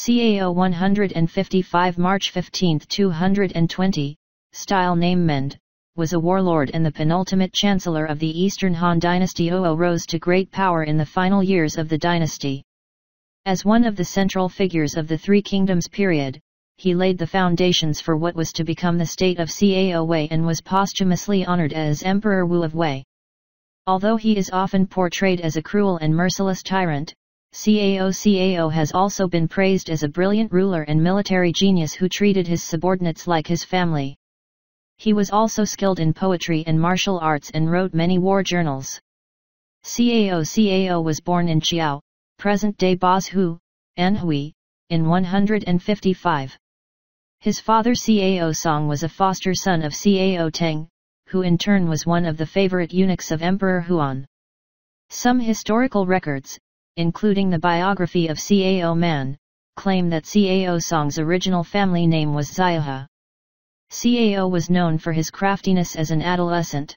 Cao 155 March 15, 220, style name Mengde, was a warlord and the penultimate chancellor of the Eastern Han dynasty. Rose to great power in the final years of the dynasty. As one of the central figures of the Three Kingdoms period, he laid the foundations for what was to become the state of Cao Wei and was posthumously honored as Emperor Wu of Wei. Although he is often portrayed as a cruel and merciless tyrant, Cao has also been praised as a brilliant ruler and military genius who treated his subordinates like his family. He was also skilled in poetry and martial arts and wrote many war journals. Cao was born in Chiao, present-day Bozhu, Anhui, in 155. His father Cao Song was a foster son of Cao Teng, who in turn was one of the favorite eunuchs of Emperor Huan. Some historical records, including the biography of Cao Man, claim that Cao Song's original family name was Xiahe. Cao was known for his craftiness as an adolescent.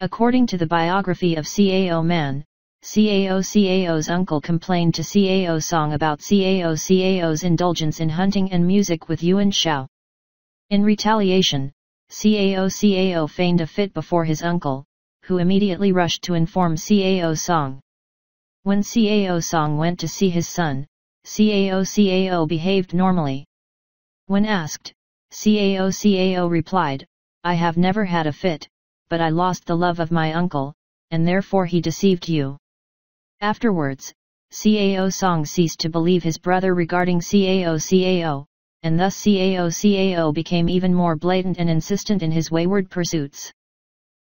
According to the biography of Cao Man, Cao's uncle complained to Cao Song about Cao's indulgence in hunting and music with Yuan Shao. In retaliation, Cao feigned a fit before his uncle, who immediately rushed to inform Cao Song. When Cao Song went to see his son, Cao behaved normally. When asked, Cao replied, "I have never had a fit, but I lost the love of my uncle, and therefore he deceived you." Afterwards, Cao Song ceased to believe his brother regarding Cao, and thus Cao became even more blatant and insistent in his wayward pursuits.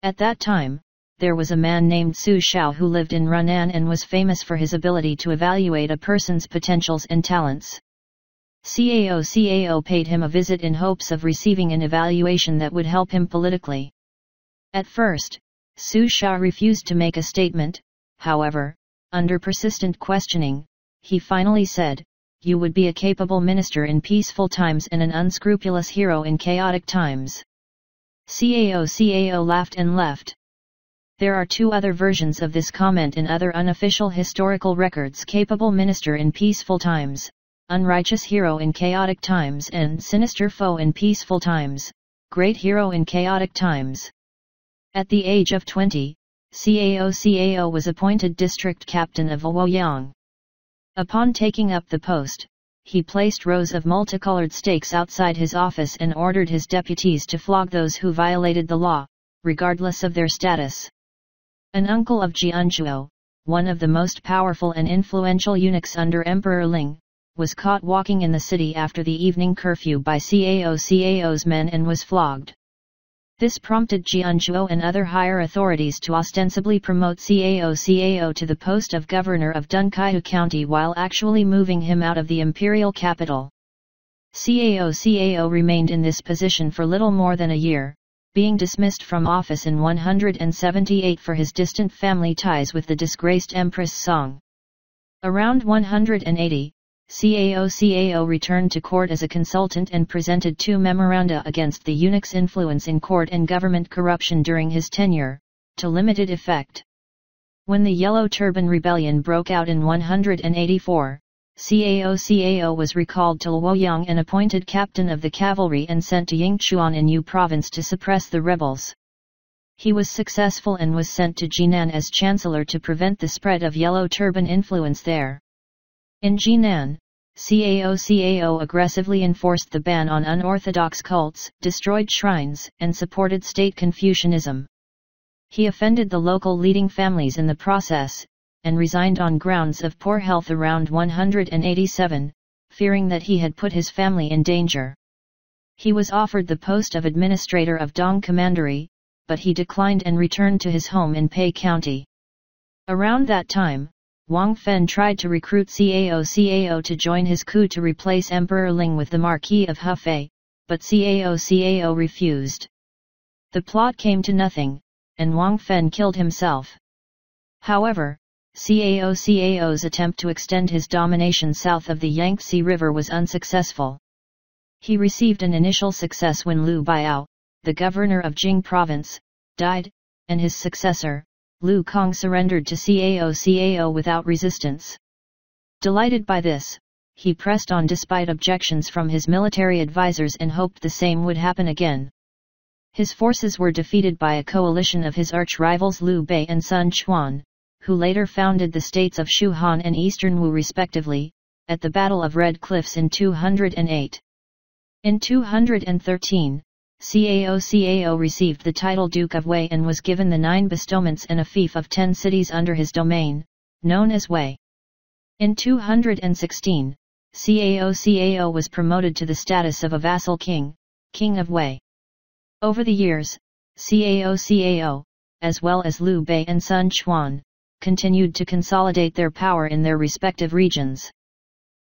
At that time, there was a man named Su Shao who lived in Runan and was famous for his ability to evaluate a person's potentials and talents. Cao paid him a visit in hopes of receiving an evaluation that would help him politically. At first, Su Shao refused to make a statement. However, under persistent questioning, he finally said, "You would be a capable minister in peaceful times and an unscrupulous hero in chaotic times." Cao laughed and left. There are two other versions of this comment in other unofficial historical records: capable minister in peaceful times, unrighteous hero in chaotic times, and sinister foe in peaceful times, great hero in chaotic times. At the age of 20, Cao was appointed district captain of Luoyang. Upon taking up the post, he placed rows of multicolored stakes outside his office and ordered his deputies to flog those who violated the law, regardless of their status. An uncle of Jianzhuo, one of the most powerful and influential eunuchs under Emperor Ling, was caught walking in the city after the evening curfew by Cao's men and was flogged. This prompted Jianzhuo and other higher authorities to ostensibly promote Cao to the post of governor of Dunkaihu County while actually moving him out of the imperial capital. Cao remained in this position for little more than a year, being dismissed from office in 178 for his distant family ties with the disgraced Empress Song. Around 180, Cao returned to court as a consultant and presented two memoranda against the eunuch's influence in court and government corruption during his tenure, to limited effect. When the Yellow Turban Rebellion broke out in 184, Cao was recalled to Luoyang and appointed captain of the cavalry and sent to Yingchuan in Yu province to suppress the rebels. He was successful and was sent to Jinan as chancellor to prevent the spread of Yellow Turban influence there. In Jinan, Cao aggressively enforced the ban on unorthodox cults, destroyed shrines, and supported state Confucianism. He offended the local leading families in the process, and resigned on grounds of poor health around 187, fearing that he had put his family in danger. He was offered the post of administrator of Dong Commandery, but he declined and returned to his home in Pei County. Around that time, Wang Fen tried to recruit Cao to join his coup to replace Emperor Ling with the Marquis of Hefei, but Cao refused. The plot came to nothing, and Wang Fen killed himself. However, Cao's attempt to extend his domination south of the Yangtze River was unsuccessful. He received an initial success when Liu Biao, the governor of Jing province, died, and his successor, Liu Kong, surrendered to Cao without resistance. Delighted by this, he pressed on despite objections from his military advisors and hoped the same would happen again. His forces were defeated by a coalition of his arch-rivals Liu Bei and Sun Quan, who later founded the states of Shu Han and Eastern Wu respectively, at the Battle of Red Cliffs in 208. In 213, Cao received the title Duke of Wei and was given the 9 bestowments and a fief of 10 cities under his domain, known as Wei. In 216, Cao was promoted to the status of a vassal king, King of Wei. Over the years, Cao, as well as Liu Bei and Sun Quan, continued to consolidate their power in their respective regions.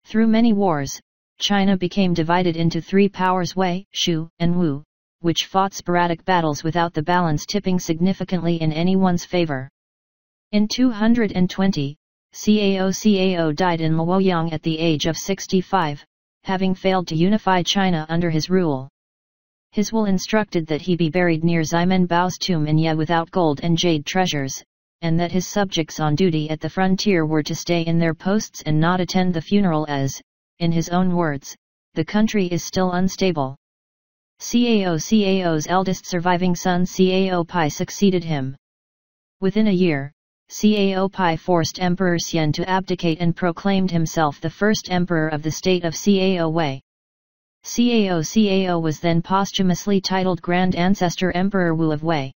Through many wars, China became divided into 3 powers: Wei, Shu, and Wu, which fought sporadic battles without the balance tipping significantly in anyone's favor. In 220, Cao died in Luoyang at the age of 65, having failed to unify China under his rule. His will instructed that he be buried near Ximen Bao's tomb in Ye without gold and jade treasures, and that his subjects on duty at the frontier were to stay in their posts and not attend the funeral as, in his own words, the country is still unstable. Cao's eldest surviving son Cao Pi succeeded him. Within a year, Cao Pi forced Emperor Xian to abdicate and proclaimed himself the first emperor of the state of Cao Wei. Cao was then posthumously titled Grand Ancestor Emperor Wu of Wei.